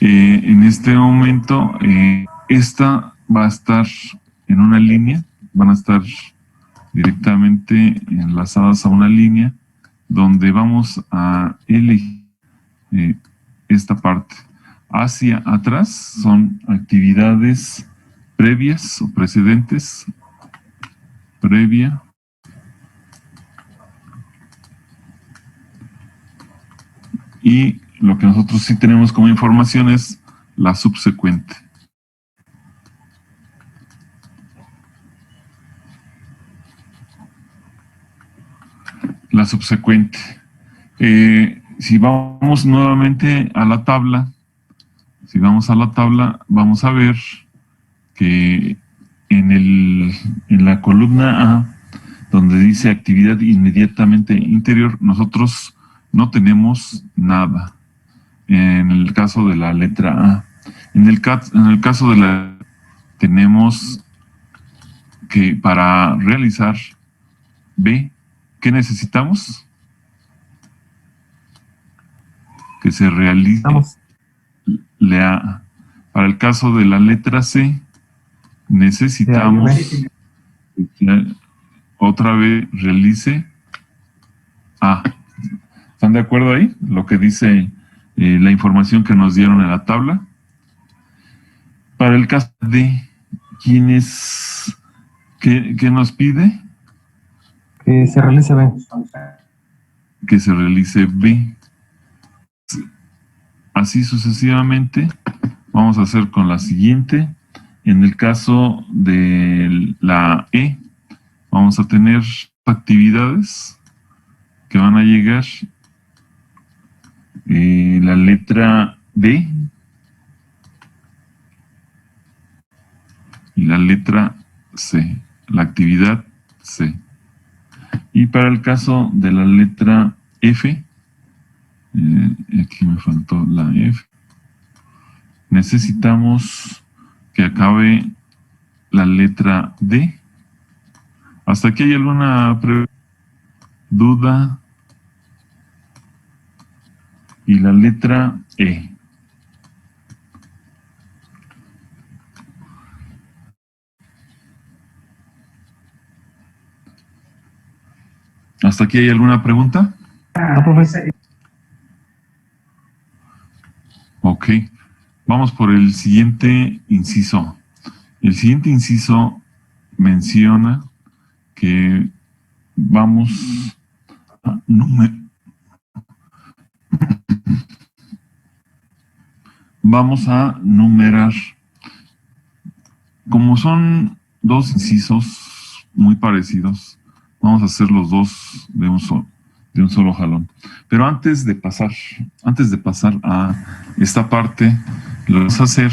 En este momento, esta va a estar en una línea, van a estar directamente enlazadas a una línea donde vamos a elegir esta parte. Hacia atrás son actividades previas o precedentes, previa, y lo que nosotros sí tenemos como información es la subsecuente. La subsecuente. Si vamos nuevamente a la tabla, vamos a ver que en la columna A, donde dice actividad inmediatamente interior, nosotros no tenemos nada. En el caso de la letra A. En el caso de la tenemos que para realizar B, ¿qué necesitamos? Que se realice la A. Para el caso de la letra C, necesitamos que otra vez realice A. ¿Están de acuerdo ahí? Lo que dice la información que nos dieron en la tabla. Para el caso de ¿qué nos pide? Que se realice B. Que se realice B. Así sucesivamente. Vamos a hacer con la siguiente. En el caso de la E, vamos a tener actividades que van a llegar. La letra B y la letra C, la actividad C. Y para el caso de la letra F, aquí me faltó la F, necesitamos que acabe la letra D. ¿Hasta aquí hay alguna duda? Y la letra E. ¿Hasta aquí hay alguna pregunta? No, profesor. Ok. Vamos por el siguiente inciso. El siguiente inciso menciona que vamos a numerar. Como son dos incisos muy parecidos, vamos a hacer los dos de un solo jalón. Pero antes de pasar a esta parte, lo que vamos a hacer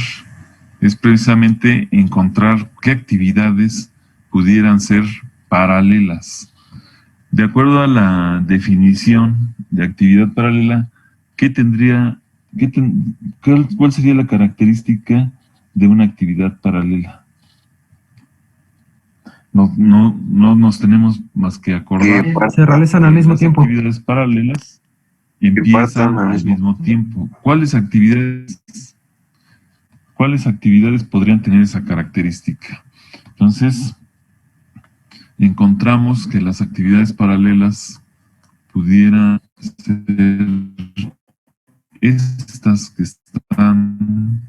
es precisamente encontrar qué actividades pudieran ser paralelas. De acuerdo a la definición de actividad paralela, ¿cuál sería la característica de una actividad paralela? No nos tenemos más que acordar. Se realizan al mismo tiempo. Las actividades paralelas empiezan al mismo tiempo. ¿Cuáles actividades podrían tener esa característica? Entonces, encontramos que las actividades paralelas pudieran ser estas que están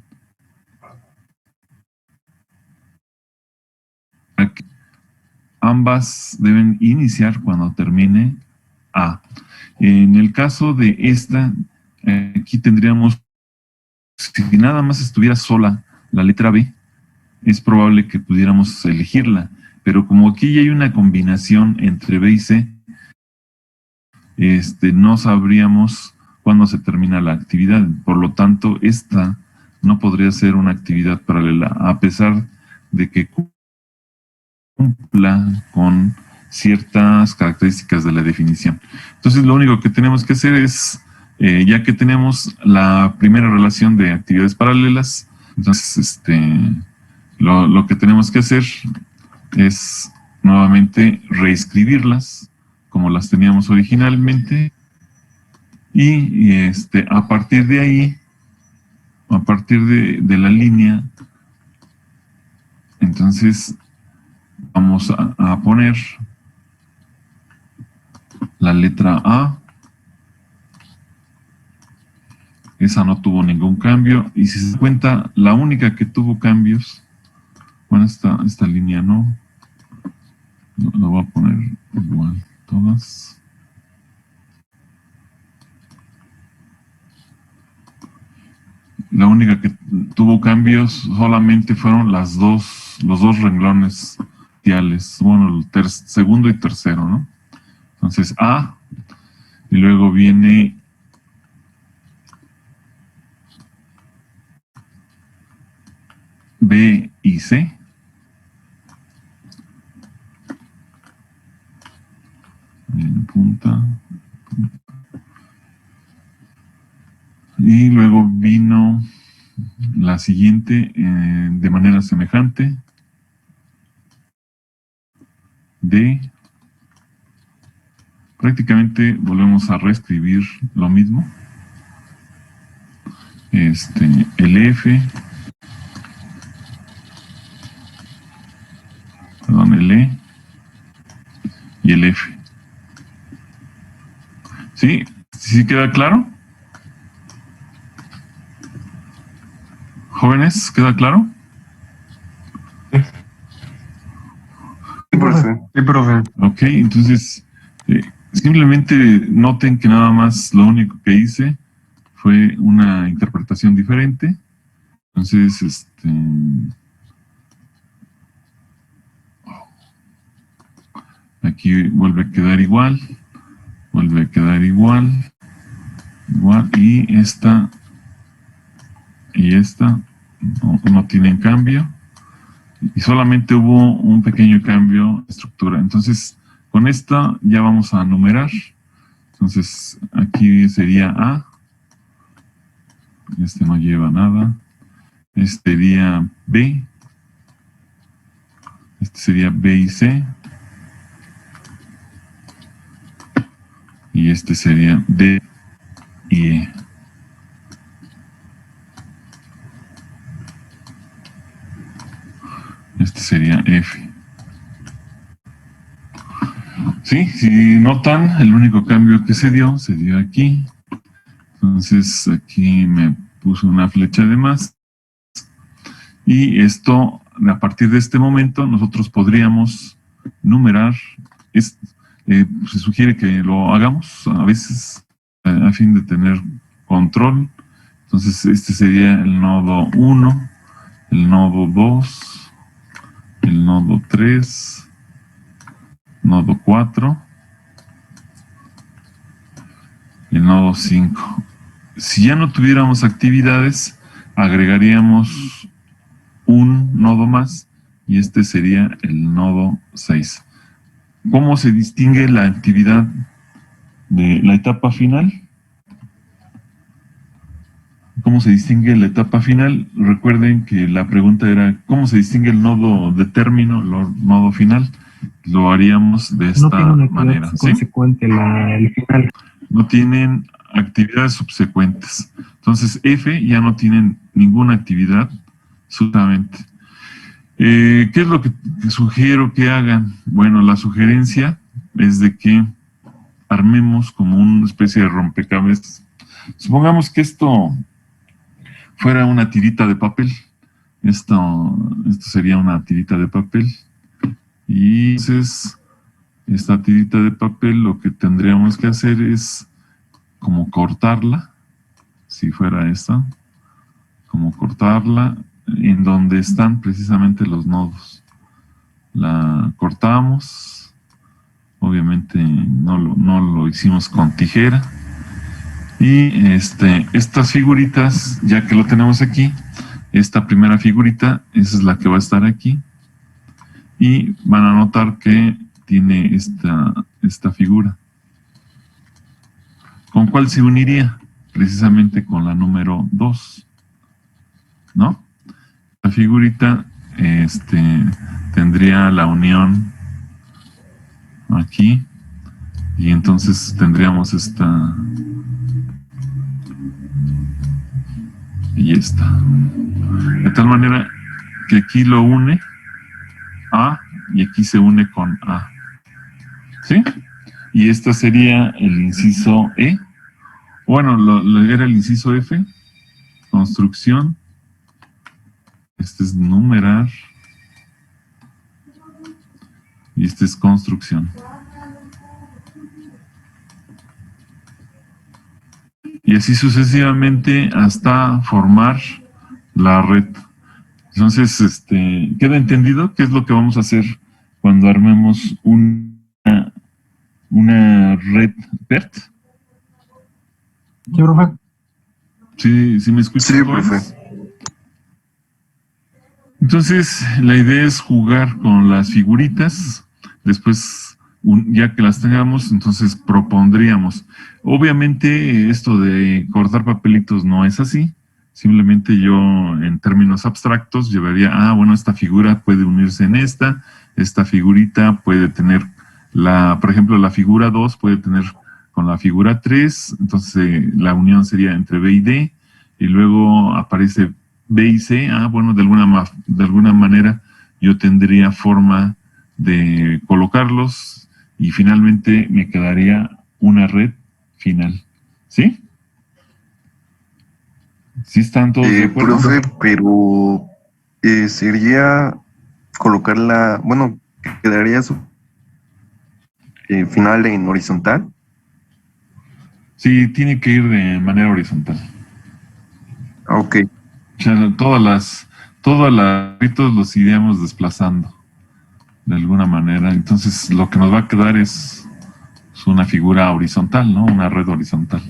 aquí. Ambas deben iniciar cuando termine A. En el caso de esta, aquí tendríamos, si nada más estuviera sola la letra B, es probable que pudiéramos elegirla, pero como aquí ya hay una combinación entre B y C, no sabríamos cuándo se termina la actividad. Por lo tanto, esta no podría ser una actividad paralela, a pesar de que cumpla con ciertas características de la definición. Entonces, lo único que tenemos que hacer es, ya que tenemos la primera relación de actividades paralelas, entonces lo que tenemos que hacer es nuevamente reescribirlas como las teníamos originalmente y a partir de ahí partir de la línea, entonces vamos a poner la letra A. Esa no tuvo ningún cambio. Y si se da cuenta, la única que tuvo cambios, bueno, esta línea no. La voy a poner igual todas. La única que tuvo cambios solamente fueron los dos renglones iniciales, bueno, el segundo y tercero, ¿no? Entonces A, y luego viene B y C. En punta. Y luego vino la siguiente de manera semejante. D. Prácticamente volvemos a reescribir lo mismo. El F. Perdón, el E. Y el F. ¿Sí? ¿Sí queda claro? Jóvenes, ¿queda claro? Sí, profe. Sí, profe. Ok, entonces simplemente noten que nada más lo único que hice fue una interpretación diferente. Entonces, aquí vuelve a quedar igual, igual, y esta no tienen cambio, y solamente hubo un pequeño cambio de estructura. Entonces, con esta ya vamos a numerar. Entonces, aquí sería A, no lleva nada, sería B, sería B y C, y sería D y E. Sería F. Sí, si notan, el único cambio que se dio aquí. Entonces aquí me puso una flecha de más. Y esto, a partir de este momento, nosotros podríamos numerar. Se sugiere que lo hagamos a veces a fin de tener control. Entonces este sería el nodo 1, el nodo 2, el nodo 3, nodo 4, y el nodo 5. Si ya no tuviéramos actividades, agregaríamos un nodo más, y sería el nodo 6. ¿Cómo se distingue la actividad de la etapa final? ¿Cómo se distingue la etapa final? Recuerden que la pregunta era ¿cómo se distingue el nodo de término, el nodo final? Lo haríamos de esta manera. Subsecuente el final. No tienen actividades subsecuentes. Entonces F ya no tienen ninguna actividad absolutamente. ¿Qué es lo que sugiero que hagan? Bueno, la sugerencia es de que armemos como una especie de rompecabezas. Supongamos que esto fuera una tirita de papel. Esto sería una tirita de papel. Y entonces, esta tirita de papel lo que tendríamos que hacer es como cortarla, si fuera esta, como cortarla en donde están precisamente los nodos. La cortamos, obviamente no lo hicimos con tijera. Y estas figuritas, ya que lo tenemos aquí, esta primera figurita, esa es la que va a estar aquí. Y van a notar que tiene esta figura. ¿Con cuál se uniría? Precisamente con la número 2, ¿no? La figurita tendría la unión aquí, y entonces tendríamos y esta. De tal manera que aquí lo une A y aquí se une con A. ¿Sí? Y esta sería el inciso E. Bueno, era el inciso F. Construcción. Este es numerar. Y este es construcción. Y así sucesivamente hasta formar la red. Entonces, ¿queda entendido qué es lo que vamos a hacer cuando armemos una red PERT? Sí, profe. ¿Sí me escuchas? Sí, profe. Entonces, la idea es jugar con las figuritas. Después, ya que las tengamos, entonces propondríamos. Obviamente, esto de cortar papelitos no es así. Simplemente yo, en términos abstractos, llevaría, bueno, esta figura puede unirse en esta figurita puede tener, por ejemplo, la figura 2 puede tener con la figura 3, entonces la unión sería entre B y D, y luego aparece B y C. Bueno, de alguna manera yo tendría forma de colocarlos, y finalmente me quedaría una red final. ¿Sí? ¿Sí están todos de acuerdo? Profe, pero sería colocarla, bueno, quedaría su final en horizontal. Sí, tiene que ir de manera horizontal. Ok. O sea, todos los iríamos desplazando de alguna manera. Entonces, lo que nos va a quedar es una figura horizontal, ¿no? Una red horizontal.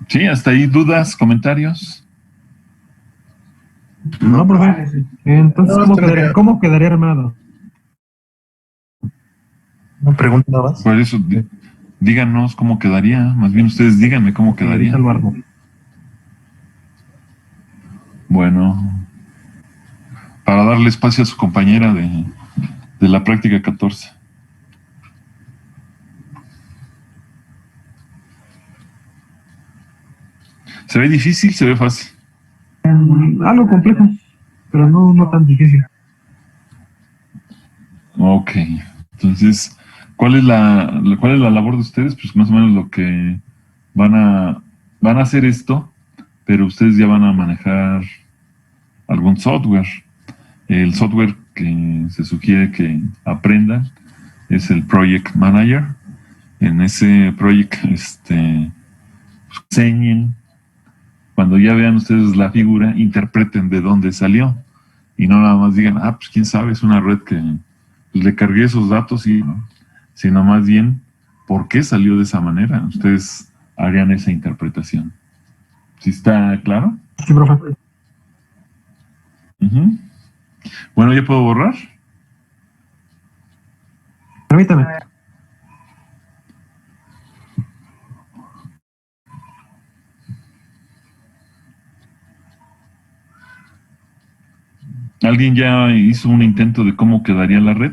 Sí, hasta ahí, ¿dudas, comentarios? No, profe. Entonces, ¿cómo quedaría armado? Una pregunta nada más. Por eso, díganos cómo quedaría. Más bien ustedes díganme cómo quedaría. Bueno, para darle espacio a su compañera de la práctica 14. ¿Se ve difícil? ¿Se ve fácil? Algo complejo, pero no tan difícil. Ok, entonces, ¿cuál es la labor de ustedes? Pues más o menos lo que van a hacer esto, pero ustedes ya van a manejar algún software. El software que se sugiere que aprendan es el Project Manager. En ese project, enseñen, cuando ya vean ustedes la figura, interpreten de dónde salió. Y no nada más digan, pues quién sabe, es una red que le cargué esos datos, sino más bien, ¿por qué salió de esa manera? Ustedes harían esa interpretación. ¿Sí está claro? Sí, profe. Bueno, ¿ya puedo borrar? Permítame. ¿Alguien ya hizo un intento de cómo quedaría la red?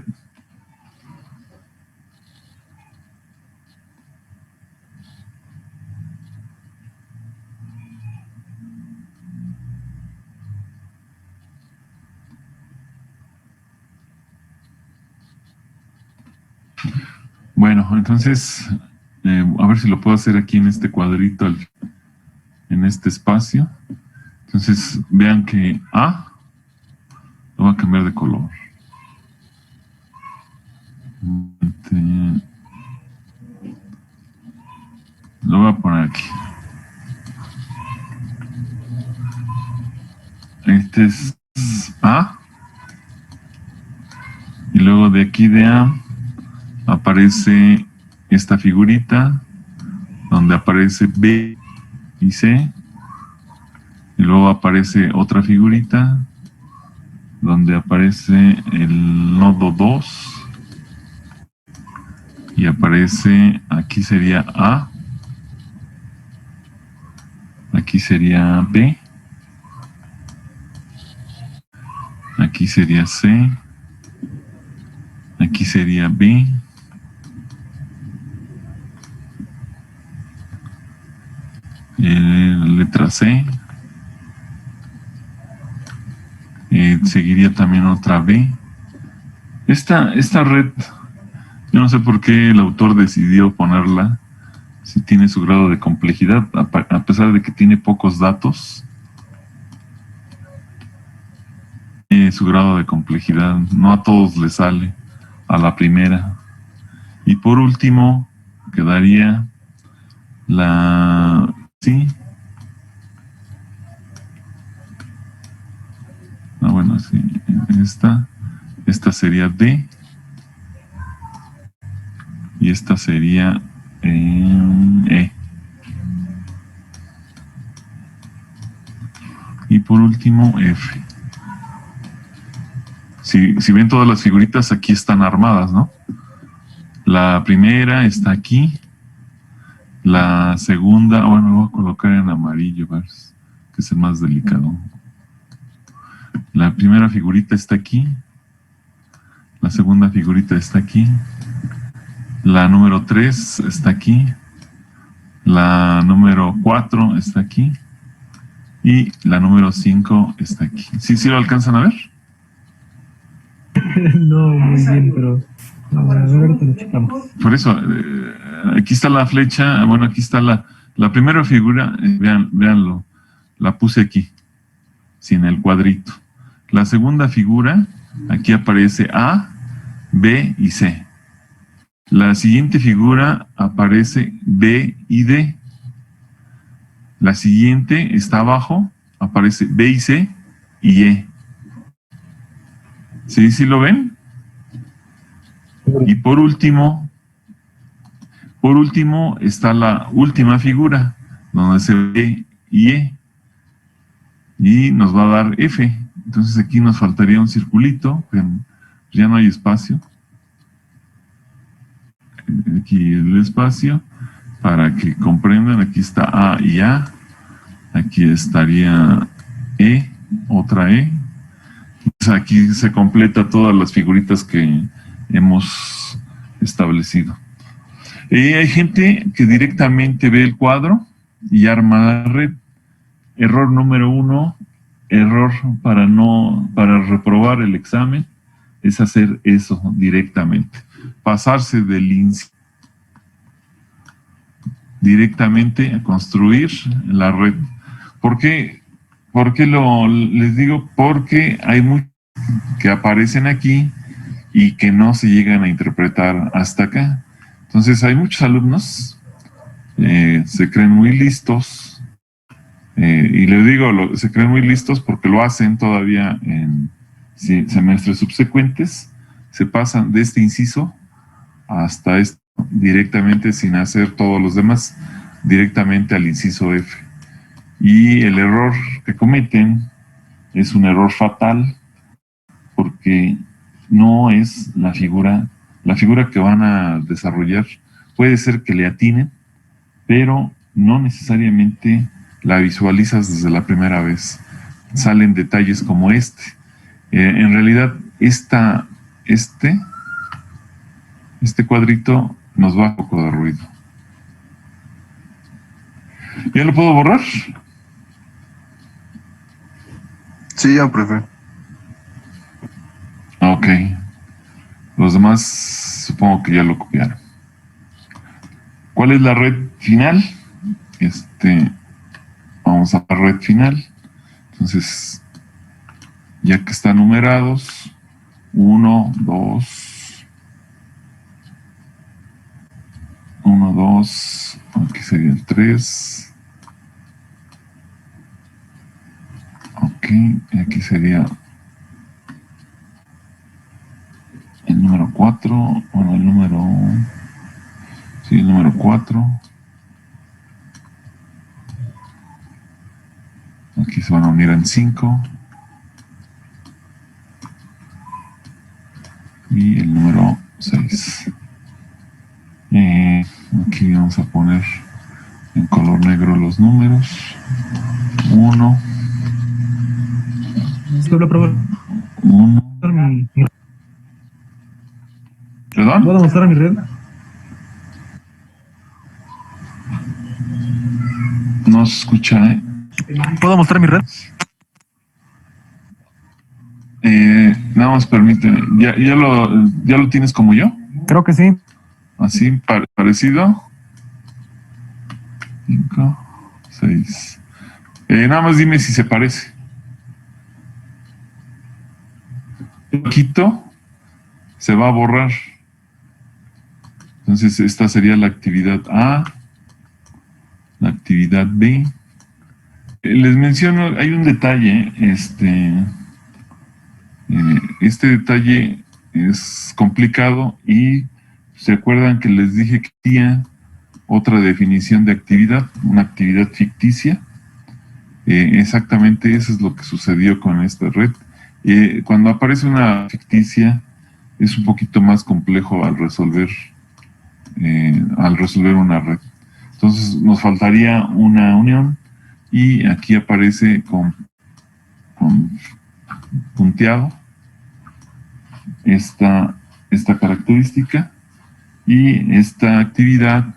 Bueno, entonces, a ver si lo puedo hacer aquí en este cuadrito, en este espacio. Entonces, vean que A lo voy a cambiar de color. Lo voy a poner aquí. Este es A. Y luego de aquí de A aparece esta figurita donde aparece B y C. Y luego aparece otra figurita donde aparece el nodo 2. Y aparece, aquí sería A. Aquí sería B. Aquí sería C. Aquí sería B. Le letra C. Seguiría también otra B. Esta red, yo no sé por qué el autor decidió ponerla, si tiene su grado de complejidad, a pesar de que tiene pocos datos. Su grado de complejidad, no a todos les sale a la primera. Y por último, quedaría la... Sí. Ah, bueno, sí. Esta sería D. Y esta sería E. Y por último, F. Si ven todas las figuritas, aquí están armadas, ¿no? La primera está aquí. La segunda, bueno, lo voy a colocar en amarillo, ¿ves? Que es el más delicado. La primera figurita está aquí. La segunda figurita está aquí. La número 3 está aquí. La número 4 está aquí. Y la número 5 está aquí. ¿Sí lo alcanzan a ver? No, muy bien, pero a ver, ahorita lo checamos. Por eso, aquí está la flecha. Bueno, aquí está la primera figura. Véanlo. La puse aquí, sin el cuadrito. La segunda figura, aquí aparece A, B y C. La siguiente figura aparece B y D. La siguiente está abajo, aparece B y C y E. ¿Sí lo ven? Y por último está la última figura, donde se ve y E. Y nos va a dar F. Entonces aquí nos faltaría un circulito, ya no hay espacio. Aquí el espacio, para que comprendan, aquí está A y A. Aquí estaría E, otra E. Entonces aquí se completa todas las figuritas que hemos establecido. Hay gente que directamente ve el cuadro y arma la red. Error número 1, error para reprobar el examen, es hacer eso directamente. Pasarse del INSI directamente a construir la red. ¿Por qué les digo? Porque hay muchos que aparecen aquí y que no se llegan a interpretar hasta acá. Entonces hay muchos alumnos, se creen muy listos, y les digo, se creen muy listos porque lo hacen todavía en semestres subsecuentes, se pasan de este inciso hasta esto directamente sin hacer todos los demás, directamente al inciso F. Y el error que cometen es un error fatal porque no es la figura que van a desarrollar. Puede ser que le atinen, pero no necesariamente la visualizas desde la primera vez. Salen detalles como este. En realidad, este cuadrito nos va a un poco de ruido. ¿Ya lo puedo borrar? Sí, ya, profe. Ok. Los demás supongo que ya lo copiaron. ¿Cuál es la red final? Vamos a la red final. Entonces, ya que están numerados, 1, 2, 1, 2, aquí sería el 3. Ok, aquí sería el número 4, bueno, el número 4. Aquí se van a unir en 5. Y el número 6. Aquí vamos a poner en color negro los números. 1. Disculpe, profe. 1. ¿Perdón? ¿Puedo mostrar mi red? No se escucha, ¿eh? ¿Puedo mostrar mi red? Nada más permíteme. ¿Ya lo tienes como yo? Creo que sí. Así, parecido. 5, 6. Nada más dime si se parece. Quito, se va a borrar. Entonces, esta sería la actividad A, la actividad B. Les menciono, hay un detalle, este detalle es complicado y se acuerdan que les dije que había otra definición de actividad, una actividad ficticia. Exactamente eso es lo que sucedió con esta red. Cuando aparece una ficticia es un poquito más complejo al resolver una red. Entonces nos faltaría una unión y aquí aparece con punteado esta característica y esta actividad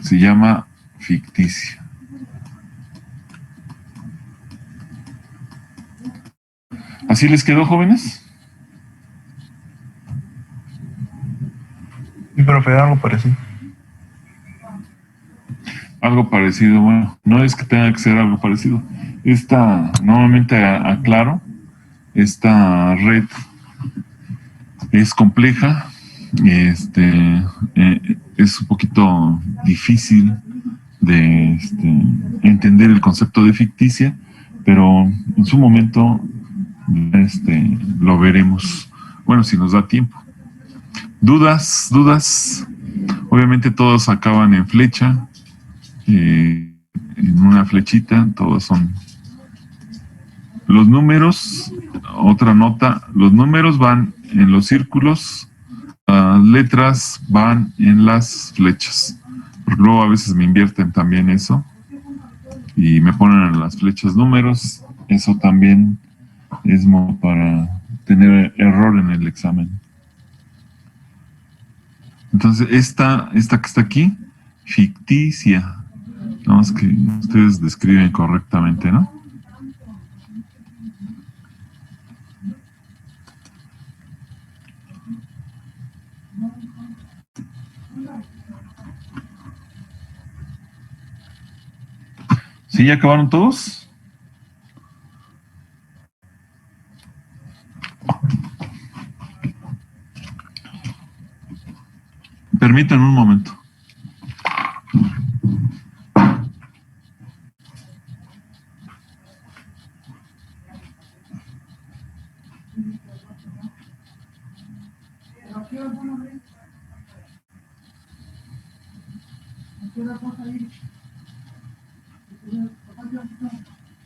se llama ficticia. ¿Así les quedó, jóvenes? Sí, profe, algo parecido. Algo parecido, bueno, no es que tenga que ser algo parecido. Nuevamente aclaro, esta red es compleja, es un poquito difícil de entender el concepto de ficticia, pero en su momento lo veremos. Bueno, si nos da tiempo. ¿Dudas? Obviamente todos acaban en flecha, en una flechita, todos son los números. Otra nota, los números van en los círculos, las letras van en las flechas. Porque luego a veces me invierten también eso y me ponen en las flechas números. Eso también es para tener error en el examen. Entonces, esta que está aquí, ficticia. No, es que ustedes describen correctamente, ¿no? ¿Sí? ¿Ya acabaron todos? Permítanme un momento.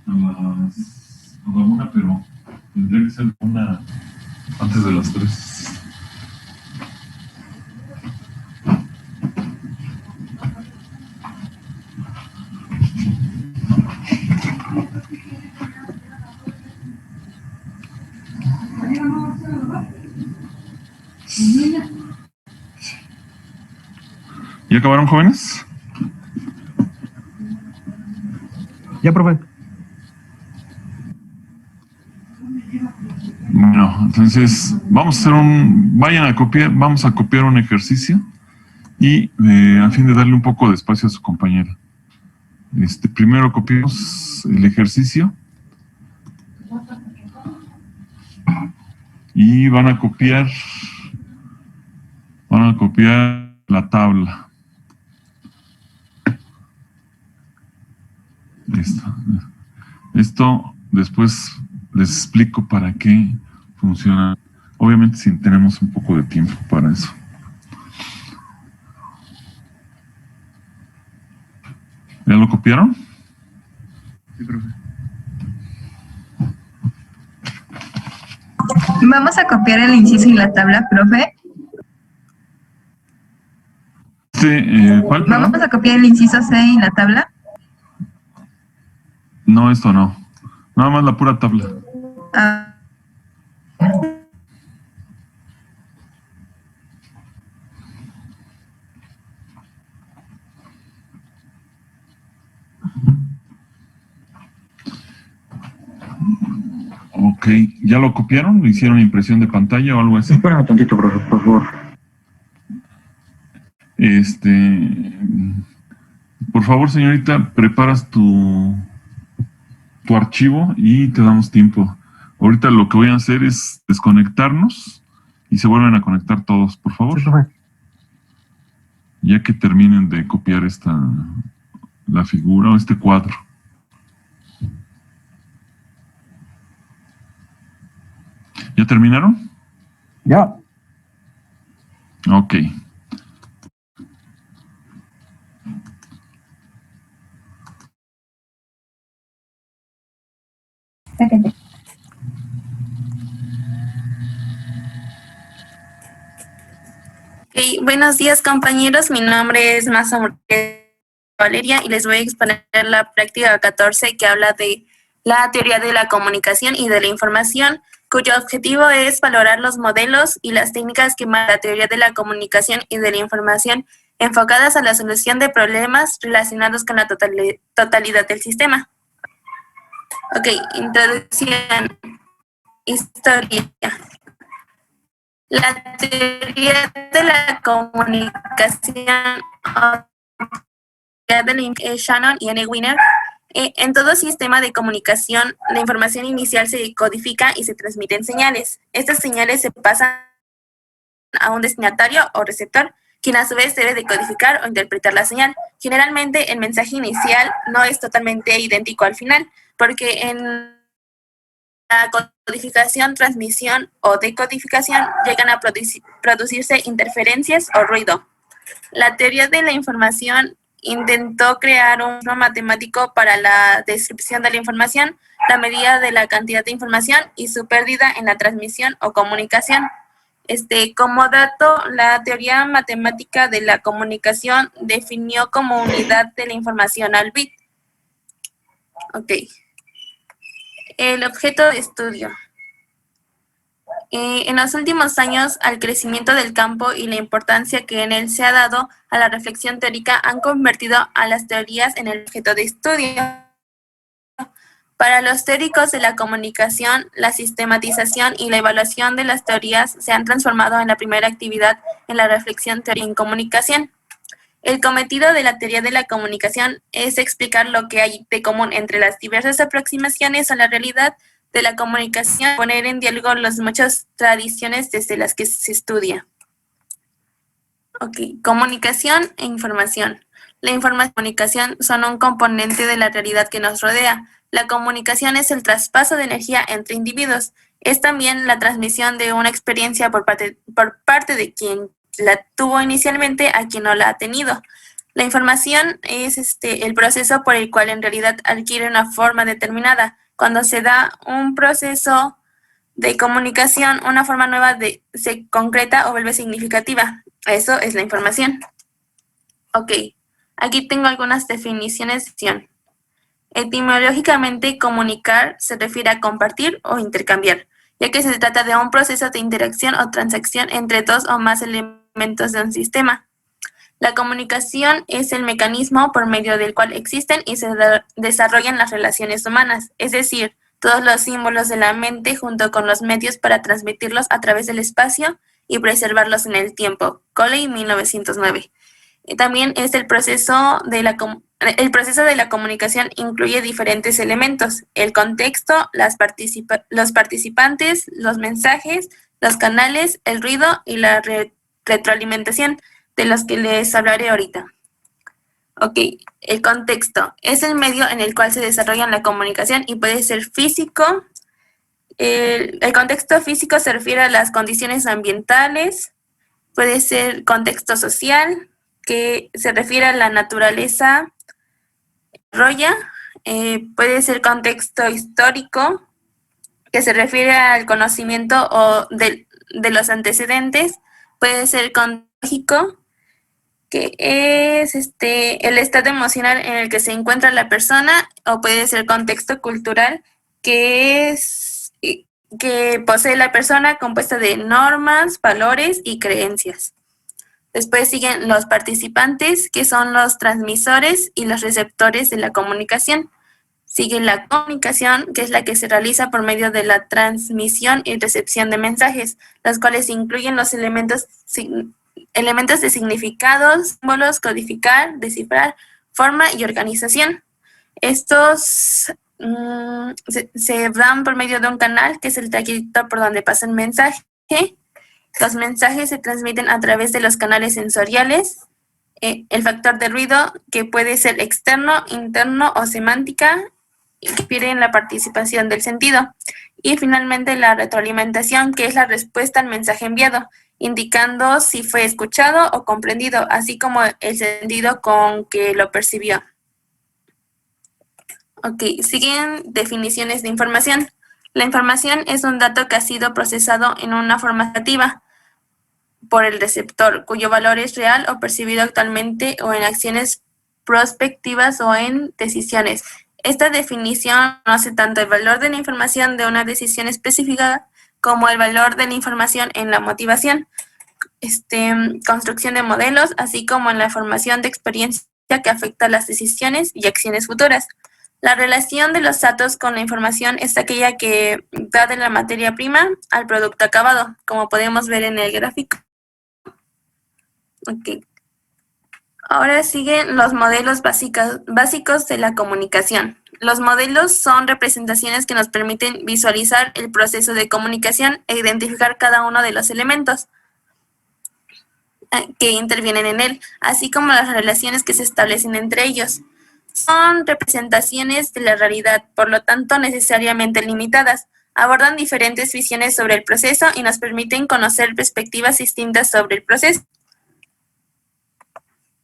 A la una, pero tendría que ser una antes de las 3. ¿Ya acabaron, jóvenes? Ya, profe. Bueno, entonces vamos a copiar un ejercicio y a fin de darle un poco de espacio a su compañera. Primero copiamos el ejercicio y van a copiar la tabla. Esto después les explico para qué funciona. Obviamente si tenemos un poco de tiempo para eso. ¿Ya lo copiaron? Sí, profe. Vamos a copiar el inciso y la tabla, profe. ¿Cuál? Vamos a copiar el inciso C y la tabla. No, esto no. Nada más la pura tabla. Ah. Ok, ¿ya lo copiaron? ¿Le hicieron impresión de pantalla o algo así? Espérame tantito, profe, por favor. Por favor, señorita, preparas tu archivo y te damos tiempo. Ahorita lo que voy a hacer es desconectarnos y se vuelven a conectar todos, por favor. Sí, profe. Ya que terminen de copiar la figura o este cuadro. ¿Ya terminaron? Ya. Ok. Okay, buenos días, compañeros. Mi nombre es Maza Valeria y les voy a exponer la práctica 14 que habla de la teoría de la comunicación y de la información, cuyo objetivo es valorar los modelos y las técnicas que marcan la teoría de la comunicación y de la información enfocadas a la solución de problemas relacionados con la totalidad del sistema. Ok, introducción. Historia. La teoría de la comunicación de Shannon y N. Wiener. En todo sistema de comunicación, la información inicial se codifica y se transmite en señales. Estas señales se pasan a un destinatario o receptor, quien a su vez debe de codificar o interpretar la señal. Generalmente, el mensaje inicial no es totalmente idéntico al final, porque en la codificación, transmisión o decodificación llegan a producirse interferencias o ruido. La teoría de la información intentó crear un modelo matemático para la descripción de la información, la medida de la cantidad de información y su pérdida en la transmisión o comunicación. Como dato, la teoría matemática de la comunicación definió como unidad de la información al bit. Ok. El objeto de estudio. En los últimos años, al crecimiento del campo y la importancia que en él se ha dado a la reflexión teórica han convertido a las teorías en el objeto de estudio. Para los teóricos de la comunicación, la sistematización y la evaluación de las teorías se han transformado en la primera actividad en la reflexión teórica en comunicación. El cometido de la teoría de la comunicación es explicar lo que hay de común entre las diversas aproximaciones a la realidad de la comunicación, poner en diálogo las muchas tradiciones desde las que se estudia. Ok, comunicación e información. La información y comunicación son un componente de la realidad que nos rodea. La comunicación es el traspaso de energía entre individuos. Es también la transmisión de una experiencia por parte de quien la tuvo inicialmente a quien no la ha tenido. La información es el proceso por el cual en realidad adquiere una forma determinada. Cuando se da un proceso de comunicación, una forma nueva se concreta o vuelve significativa. Eso es la información. Ok, aquí tengo algunas definiciones de acción. Etimológicamente, comunicar se refiere a compartir o intercambiar, ya que se trata de un proceso de interacción o transacción entre dos o más elementos de un sistema. La comunicación es el mecanismo por medio del cual existen y se desarrollan las relaciones humanas, es decir, todos los símbolos de la mente junto con los medios para transmitirlos a través del espacio y preservarlos en el tiempo. Coley, 1909. También es el proceso de la comunicación incluye diferentes elementos: el contexto, los participantes, los mensajes, los canales, el ruido y la retroalimentación, de los que les hablaré ahorita. Ok, el contexto es el medio en el cual se desarrolla la comunicación y puede ser físico. El contexto físico se refiere a las condiciones ambientales, puede ser contexto social, que se refiere a la naturaleza, puede ser contexto histórico, que se refiere al conocimiento o de los antecedentes, puede ser contexto, que es el estado emocional en el que se encuentra la persona, o puede ser contexto cultural, que posee la persona, compuesta de normas, valores y creencias. Después siguen los participantes, que son los transmisores y los receptores de la comunicación. Sigue la comunicación, que es la que se realiza por medio de la transmisión y recepción de mensajes, los cuales incluyen los elementos de significados, símbolos, codificar, descifrar, forma y organización. Estos se dan por medio de un canal, que es el trayecto por donde pasa el mensaje. Los mensajes se transmiten a través de los canales sensoriales, el factor de ruido, que puede ser externo, interno o semántica, que refiere en la participación del sentido. Y finalmente la retroalimentación, que es la respuesta al mensaje enviado, indicando si fue escuchado o comprendido, así como el sentido con que lo percibió. Ok, siguen definiciones de información. La información es un dato que ha sido procesado en una forma nativa por el receptor, cuyo valor es real o percibido actualmente o en acciones prospectivas o en decisiones. Esta definición conoce tanto el valor de la información de una decisión específica como el valor de la información en la motivación, construcción de modelos, así como en la formación de experiencia que afecta a las decisiones y acciones futuras. La relación de los datos con la información es aquella que va de la materia prima al producto acabado, como podemos ver en el gráfico. Okay. Ahora siguen los modelos básicos de la comunicación. Los modelos son representaciones que nos permiten visualizar el proceso de comunicación e identificar cada uno de los elementos que intervienen en él, así como las relaciones que se establecen entre ellos. Son representaciones de la realidad, por lo tanto necesariamente limitadas. Abordan diferentes visiones sobre el proceso y nos permiten conocer perspectivas distintas sobre el proceso.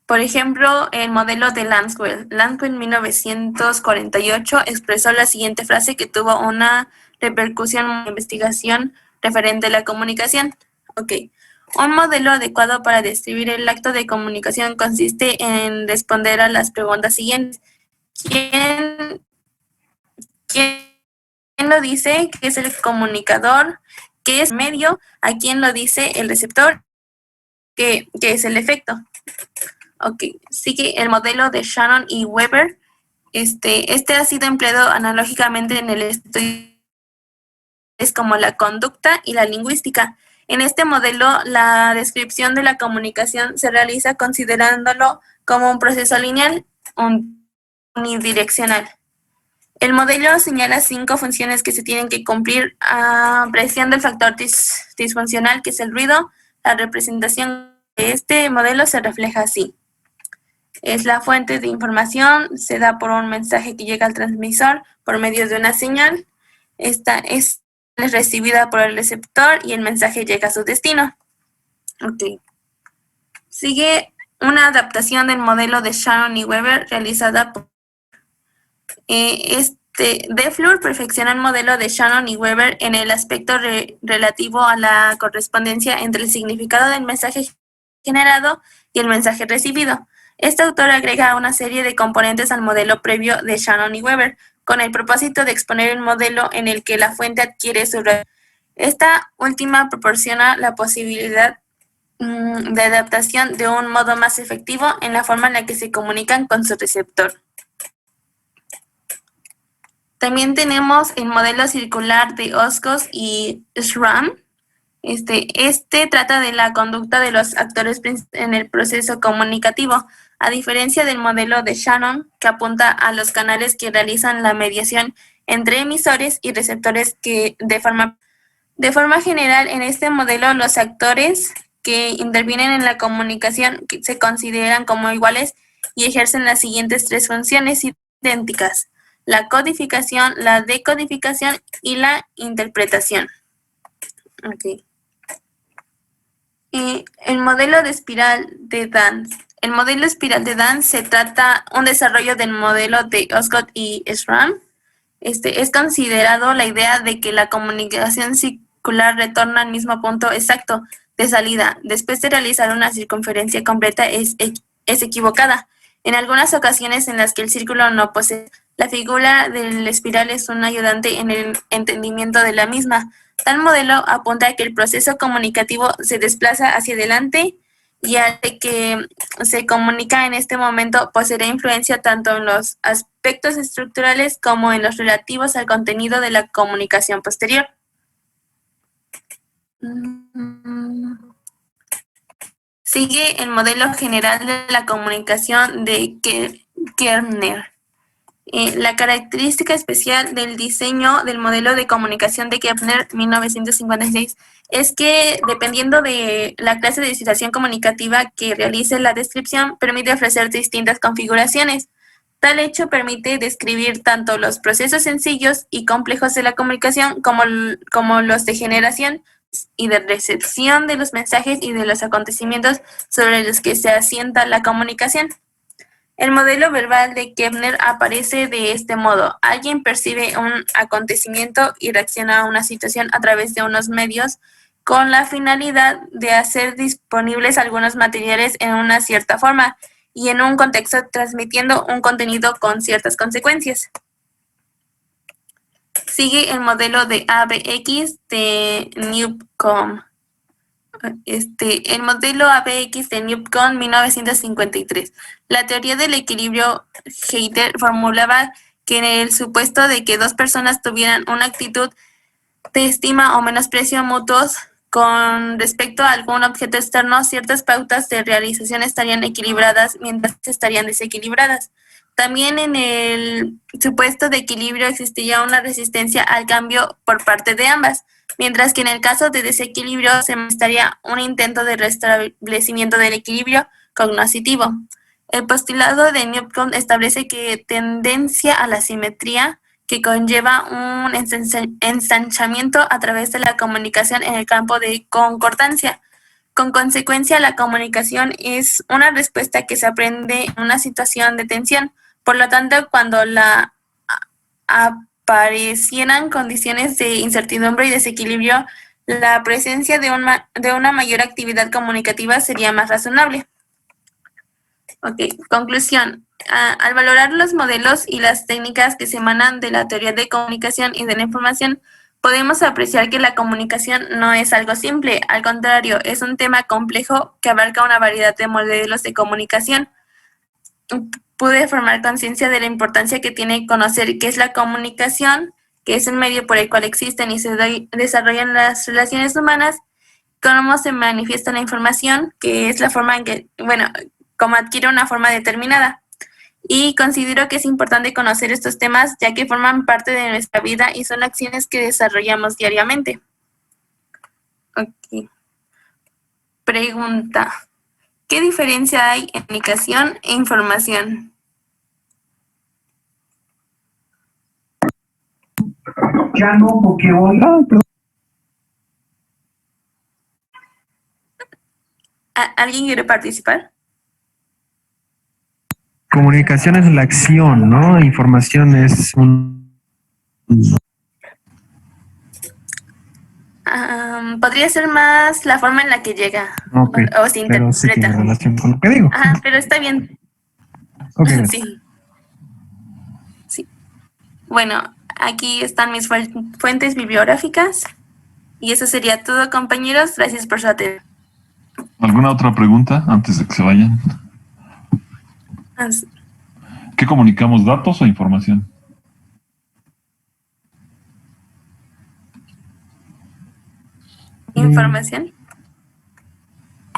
Por ejemplo, el modelo de Lanswell. Lanswell en 1948 expresó la siguiente frase que tuvo una repercusión en la investigación referente a la comunicación. Ok. Un modelo adecuado para describir el acto de comunicación consiste en responder a las preguntas siguientes. ¿Quién lo dice? ¿Qué es el comunicador? ¿Qué es el medio? ¿A quién lo dice el receptor? ¿Qué es el efecto? Ok, sigue el modelo de Shannon y Weber. Este ha sido empleado analógicamente en el estudio como la conducta y la lingüística. En este modelo, la descripción de la comunicación se realiza considerándolo como un proceso lineal, unidireccional. El modelo señala 5 funciones que se tienen que cumplir, apreciando el factor disfuncional, que es el ruido. La representación de este modelo se refleja así. Es la fuente de información, se da por un mensaje que llega al transmisor por medio de una señal. Esta es recibida por el receptor y el mensaje llega a su destino. Ok. Sigue una adaptación del modelo de Shannon y Weber realizada por Defleur perfecciona el modelo de Shannon y Weber en el aspecto relativo a la correspondencia entre el significado del mensaje generado y el mensaje recibido. Este autor agrega una serie de componentes al modelo previo de Shannon y Weber, con el propósito de exponer un modelo en el que la fuente adquiere su realidad. Esta última proporciona la posibilidad de adaptación de un modo más efectivo en la forma en la que se comunican con su receptor. También tenemos el modelo circular de Oshkosh y Schramm. Este trata de la conducta de los actores en el proceso comunicativo, a diferencia del modelo de Shannon, que apunta a los canales que realizan la mediación entre emisores y receptores que de forma general, en este modelo los actores que intervienen en la comunicación se consideran como iguales y ejercen las siguientes 3 funciones idénticas: la codificación, la decodificación y la interpretación. Okay. El modelo de espiral de Dance. El modelo espiral de Dance se trata un desarrollo del modelo de Oshkosh y Schramm. Es considerado la idea de que la comunicación circular retorna al mismo punto exacto de salida, después de realizar una circunferencia completa, es equivocada. En algunas ocasiones en las que el círculo no posee, la figura del espiral es un ayudante en el entendimiento de la misma. Tal modelo apunta a que el proceso comunicativo se desplaza hacia adelante y al que se comunica en este momento poseerá influencia tanto en los aspectos estructurales como en los relativos al contenido de la comunicación posterior. Sigue el modelo general de la comunicación de Kerner. La característica especial del diseño del modelo de comunicación de Kerner 1956 es que, dependiendo de la clase de situación comunicativa que realice la descripción, permite ofrecer distintas configuraciones. Tal hecho permite describir tanto los procesos sencillos y complejos de la comunicación como los de generación y de recepción de los mensajes y de los acontecimientos sobre los que se asienta la comunicación. El modelo verbal de Kerner aparece de este modo. Alguien percibe un acontecimiento y reacciona a una situación a través de unos medios con la finalidad de hacer disponibles algunos materiales en una cierta forma y en un contexto, transmitiendo un contenido con ciertas consecuencias. Sigue el modelo de ABX de Newcomb. El modelo ABX de Newcomb 1953. La teoría del equilibrio Heider formulaba que en el supuesto de que dos personas tuvieran una actitud de estima o menosprecio mutuos con respecto a algún objeto externo, ciertas pautas de realización estarían equilibradas mientras estarían desequilibradas. También en el supuesto de equilibrio existiría una resistencia al cambio por parte de ambas, mientras que en el caso de desequilibrio se muestraría un intento de restablecimiento del equilibrio cognoscitivo. El postulado de Newcomb establece que tendencia a la simetría que conlleva un ensanchamiento a través de la comunicación en el campo de concordancia. Con consecuencia, la comunicación es una respuesta que se aprende en una situación de tensión. Por lo tanto, cuando aparecieran condiciones de incertidumbre y desequilibrio, la presencia de una mayor actividad comunicativa sería más razonable. Ok, conclusión. Al valorar los modelos y las técnicas que se emanan de la teoría de comunicación y de la información, podemos apreciar que la comunicación no es algo simple, al contrario, es un tema complejo que abarca una variedad de modelos de comunicación. Pude formar conciencia de la importancia que tiene conocer qué es la comunicación, que es el medio por el cual existen y se desarrollan las relaciones humanas, cómo se manifiesta la información, que es la forma en que, cómo adquiere una forma determinada. Y considero que es importante conocer estos temas ya que forman parte de nuestra vida y son acciones que desarrollamos diariamente. Ok. Pregunta. ¿Qué diferencia hay en comunicación e información? Ya no, porque hoy... ¿Alguien quiere participar? Comunicación es la acción, ¿no? Información es podría ser más la forma en la que llega Ok, o se pero sí interpreta. tiene relación con lo que digo. Ajá, pero está bien. Ok. Sí. Bueno, aquí están mis fuentes bibliográficas y eso sería todo, compañeros. Gracias por su atención. ¿Alguna otra pregunta antes de que se vayan? ¿Qué comunicamos, datos o información? ¿Información?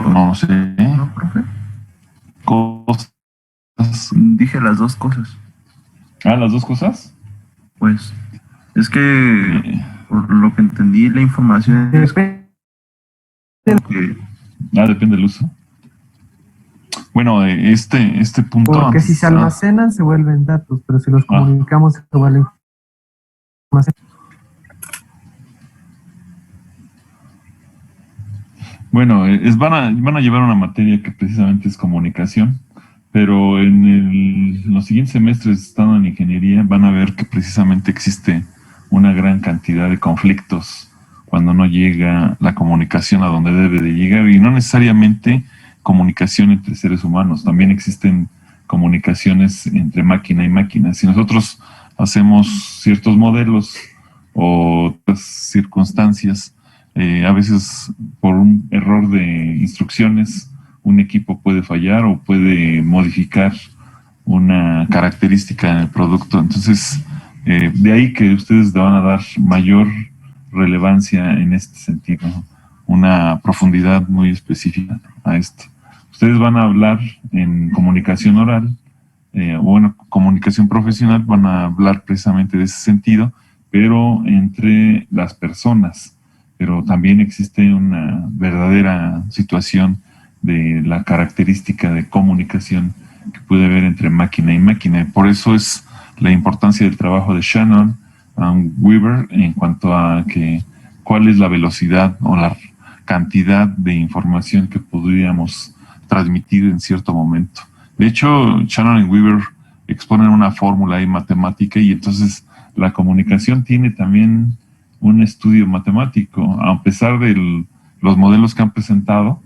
No sé. ¿No, profe? Cosas. Dije las dos cosas. ¿Las dos cosas? Pues, es que, por lo que entendí, la información es que... Depende del uso. Bueno, este punto... Porque si se almacenan, se vuelven datos, pero si los comunicamos, se vuelven información. Bueno, van a llevar una materia que precisamente es comunicación, pero en los siguientes semestres, estando en ingeniería, van a ver que precisamente existe una gran cantidad de conflictos cuando no llega la comunicación a donde debe de llegar, y no necesariamente comunicación entre seres humanos, también existen comunicaciones entre máquina y máquina. Si nosotros hacemos ciertos modelos o otras circunstancias, a veces por un error de instrucciones un equipo puede fallar o puede modificar una característica en el producto. Entonces, de ahí que ustedes le van a dar mayor relevancia en este sentido, ¿no? Una profundidad muy específica a esto. Ustedes van a hablar en comunicación oral, comunicación profesional, van a hablar precisamente de ese sentido, pero entre las personas. Pero también existe una verdadera situación de la característica de comunicación que puede haber entre máquina y máquina. Por eso es la importancia del trabajo de Shannon Weaver en cuanto a cuál es la velocidad o la cantidad de información que podríamos transmitir en cierto momento. De hecho, Shannon y Weaver exponen una fórmula ahí matemática, y entonces la comunicación tiene también un estudio matemático. A pesar de los modelos que han presentado,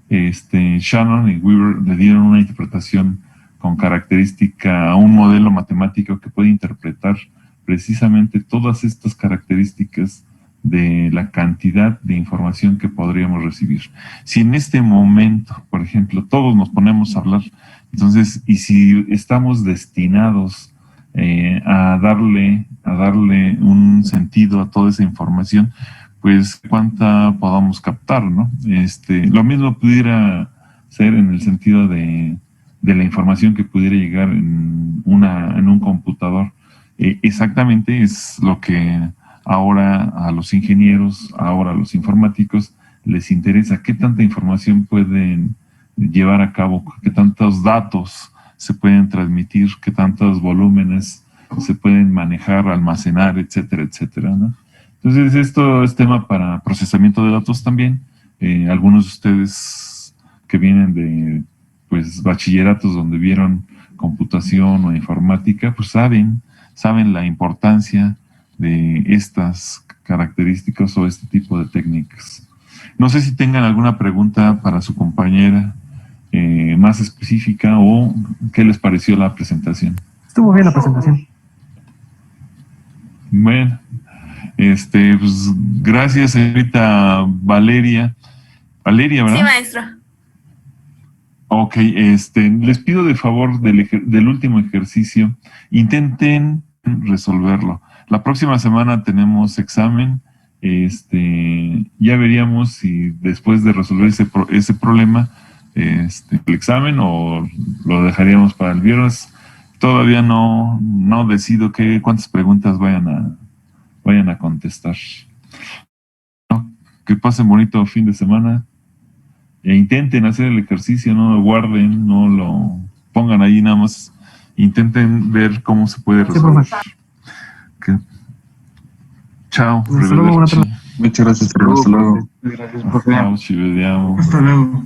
Shannon y Weaver le dieron una interpretación con característica a un modelo matemático que puede interpretar precisamente todas estas características de la cantidad de información que podríamos recibir. Si en este momento, por ejemplo, todos nos ponemos a hablar, entonces, y si estamos destinados a darle un sentido a toda esa información, pues cuánta podamos captar, ¿no? Lo mismo pudiera ser en el sentido de la información que pudiera llegar en un computador. Exactamente es lo que ahora a los ingenieros, ahora a los informáticos les interesa. ¿Qué tanta información pueden llevar a cabo? ¿Qué tantos datos se pueden transmitir? ¿Qué tantos volúmenes se pueden manejar, almacenar, etcétera, etcétera, ¿no? Entonces, esto es tema para procesamiento de datos también. Algunos de ustedes que vienen de bachilleratos donde vieron computación o informática, pues saben la importancia de estas características o este tipo de técnicas. No sé si tengan alguna pregunta para su compañera más específica, o qué les pareció la presentación. Estuvo bien la presentación. Bueno, pues gracias, señorita Valeria. Valeria, ¿verdad? Sí, maestro. Ok, les pido de favor del último ejercicio, intenten resolverlo. La próxima semana tenemos examen, ya veríamos si después de resolver ese problema, el examen, o lo dejaríamos para el viernes. Todavía no decido cuántas preguntas vayan a contestar. No, que pasen bonito fin de semana. E intenten hacer el ejercicio, no lo guarden, no lo pongan ahí nada más. Intenten ver cómo se puede resolver. Okay. Chao. Hasta luego, Muchas gracias, profe. Hasta luego. Gracias, profe. Chao, ci vediamo. Hasta luego.